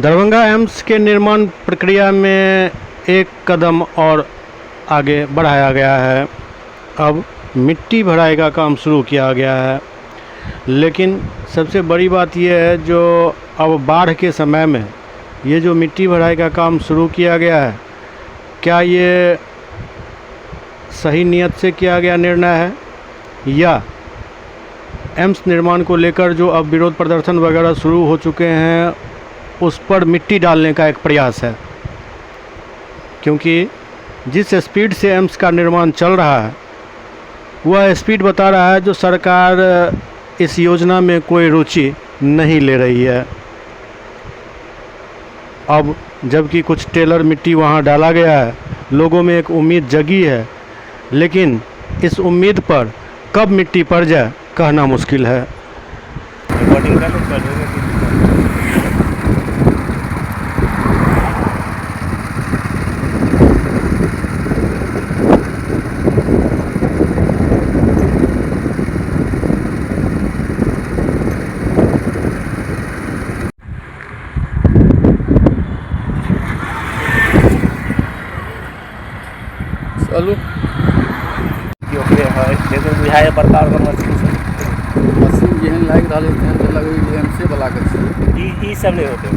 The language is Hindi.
दरभंगा एम्स के निर्माण प्रक्रिया में एक कदम और आगे बढ़ाया गया है। अब मिट्टी भराई का काम शुरू किया गया है, लेकिन सबसे बड़ी बात यह है जो अब बाढ़ के समय में ये जो मिट्टी भराई का काम शुरू किया गया है, क्या ये सही नियत से किया गया निर्णय है या एम्स निर्माण को लेकर जो अब विरोध प्रदर्शन वगैरह शुरू हो चुके हैं उस पर मिट्टी डालने का एक प्रयास है? क्योंकि जिस स्पीड से एम्स का निर्माण चल रहा है वह स्पीड बता रहा है जो सरकार इस योजना में कोई रुचि नहीं ले रही है। अब जबकि कुछ टेलर मिट्टी वहां डाला गया है, लोगों में एक उम्मीद जगी है, लेकिन इस उम्मीद पर कब मिट्टी पड़ जाए कहना मुश्किल है। चलू बुझाए बड़का मशीन मशीन जेहन लागि रहल है तेहन तऽ लगै एम से वाला के छै। ई सब नहीं होते